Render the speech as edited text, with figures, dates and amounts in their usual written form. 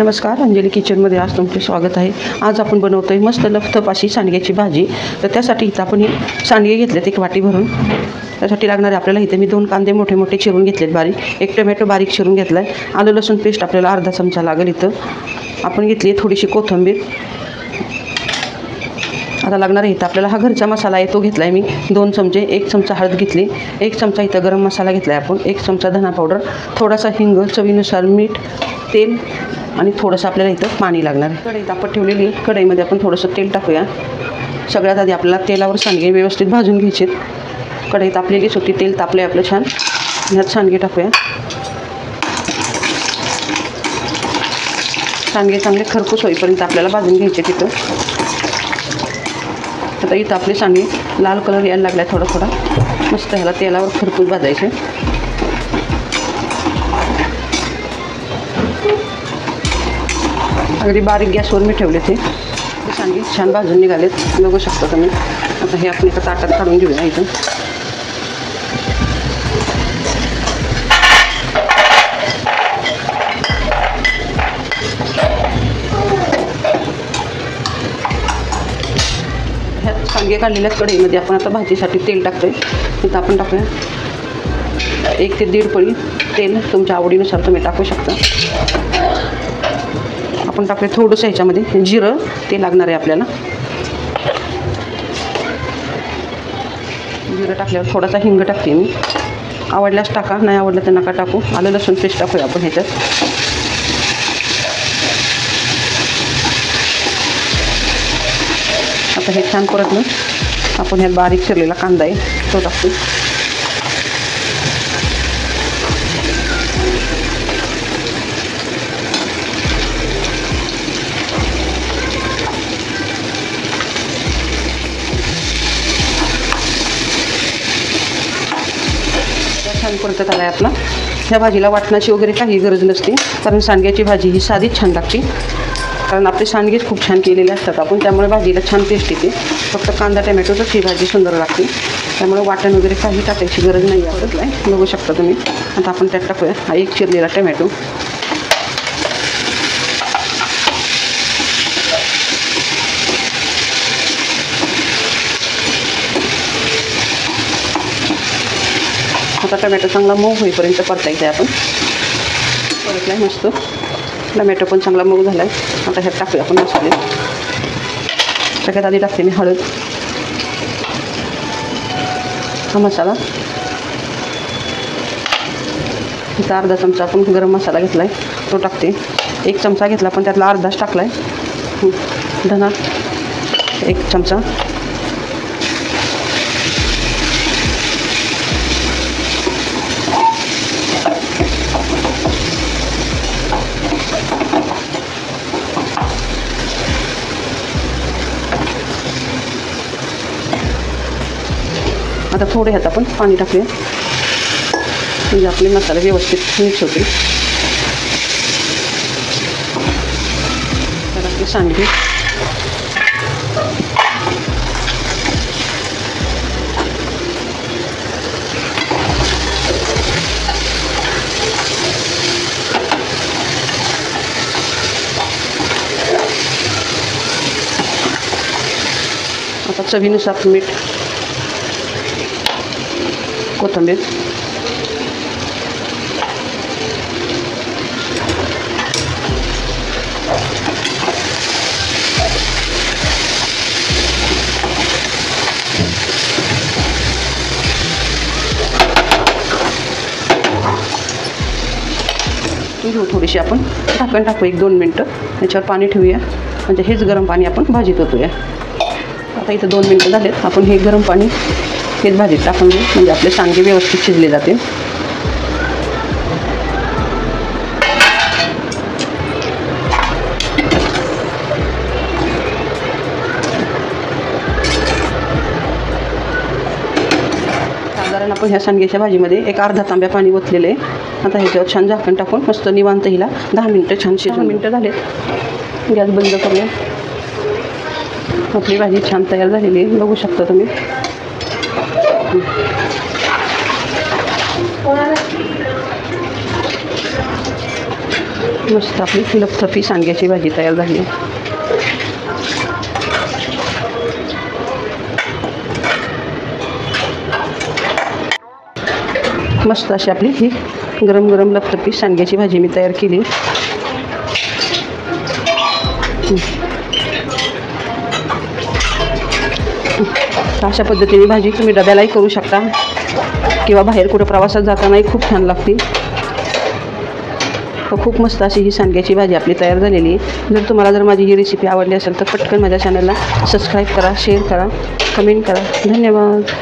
नमस्कार, अंजली किचनमध्ये आज तुमचे स्वागत आहे। आज आपण बनवतोय मस्त लफतफ अशी सांडग्याची भाजी। तर त्यासाठी इथं आपण हे सांडगे घेतलेत एक वाटी भरून। त्यासाठी लागणारे आपल्याला इथे मी 2 कांदे मोठे मोठे चिरून घेतलेत बारीक, 1 टोमॅटो बारीक चिरून घेतलाय, आलं लसूण पेस्ट आपल्याला अर्धा चमचा लागेल। इथं आपण घेतली थोडीशी कोथिंबीर। आता लागणार आहे इथं आपल्याला हा घरचा मसाला आहे तो घेतलाय मी 2 चमचे, 1 चमचा हळद घेतली, 1 चमचा इथं गरम मसाला घेतलाय आपण, 1 चमचा धना पावडर, थोडासा हिंग, चवीनुसार मीठ, तेल आणि थोडंसं आपल्याला इथं पाणी लागणार आहे। कढई तापत ठेवलेली, कढईमध्ये आपण थोडंसं तेल टाकूया। सगळ्यात आधी आपल्याला तेलावर सांडगे व्यवस्थित भाजून घ्यायचे। कढई तापलेलीच होती, तेल तापले आपलं छान। ह्यात सांडगे टाकूया। सांडगे चांगले खरपूस होईपर्यंत आपल्याला भाजून घ्यायचे तिथं। आता इथं आपले सांडगे लाल कलर यायला लागला थोडा थोडा, मस्त ह्याला तेलावर खरपूस भाजायचे। अगदी बारीक गॅसवर मी ठेवले ते सांडगे छान भाजून निघालेत, बघू शकता तुम्ही। आता हे आपण एका ताटात काढून घेऊया इथं। ह्यात सांडगे काढलेल्या कढईमध्ये आपण आता भाजीसाठी तेल टाकतोय। इथं आपण टाकूया 1 ते 1.5 पळी तेल, तुमच्या आवडीनुसार तुम्ही टाकू शकता। आपण टाकले थोडंसं ह्याच्यामध्ये जिरं, ते लागणार आहे आपल्याला। जिरं टाकल्यावर थोडासा हिंग टाकते मी, आवडल्यास टाका, नाही आवडलं तर नका टाकू। आलं लसूण पेस्ट टाकूया आपण ह्याच्यात। आता हे छान परतलं आपण ह्यात बारीक चिरलेला कांदा आहे तो टाकतो। छान परतत आला आहे आपला। ह्या भाजीला वाटणाची वगैरे काही गरज नसते, कारण सांडग्याची भाजी ही साधीच छान लागते। कारण आपले सांडगेच खूप छान केलेले असतात आपण, त्यामुळे भाजीला छान टेस्ट येते। फक्त कांदा टोमॅटोच ही भाजी सुंदर लागते, त्यामुळे वाटण वगैरे काही टाकायची गरज नाही आहे। बघू शकता तुम्ही। आता आपण त्यात टाकूया हा 1 चिरलेला टोमॅटो। आता टोमॅटो चांगला मऊ होईपर्यंत परतायचं आहे आपण। परतला आहे मस्त, टोमॅटो पण चांगला मऊ झाला आहे। आता ह्यात टाकूया आपण मसाले। सगळ्यात आधी टाकते मी हळद, हा मसाला। इथं अर्धा चमचा आपण गरम मसाला घेतला आहे तो टाकते। 1 चमचा घेतला पण त्यातला अर्धाच टाकला आहे। धना 1 चमचा, आता थोडे ह्यात आपण पाणी टाकूया म्हणजे आपले मसाले व्यवस्थित मिक्स होतील। तर आपले सांडगे आता चवीनुसार मीठ, कोथिंबीर, घेऊ थोडीशी आपण झाकण टाकू 1-2 मिनटं, त्याच्यावर पाणी ठेवूया म्हणजे हेच गरम पाणी आपण भाजीत ओतूया। आता इथं 2 मिनटं झालेत, आपण हे गरम पाणी हेच भाजीत टाकून घेऊ म्हणजे आपले सांडगे व्यवस्थित शिजले जातील। साधारण आपण ह्या सांडग्याच्या भाजीमध्ये 1 अर्धा तांब्या पाणी ओतलेलं आहे। आता ह्याच्यावर छान झाकण टाकून मस्त निवांत हिला 10 मिनटं छान शिजवून मिनटं झालेत, गॅस बंद करूया। आपली भाजी छान तयार झालेली आहे, बघू शकता तुम्ही। मस्त आपली लपथपी सांडग्याची भाजी तयार झाली. मस्त अशी आपली ही गरम गरम लपथपी सांडग्याची भाजी मी तयार केली. अशा पद्धतीने भाजी तुम्ही डब्यालाही करू शकता किंवा बाहेर कुठं प्रवासात जातानाही खूप छान लागते. खूप मस्त अशी ही सांडग्याची भाजी आपली तयार झालेली आहे. जर तुम्हाला जर माझी ही रेसिपी आवडली असेल तर पटकन माझ्या चॅनलला सबस्क्राईब करा, शेअर करा, कमेंट करा. धन्यवाद.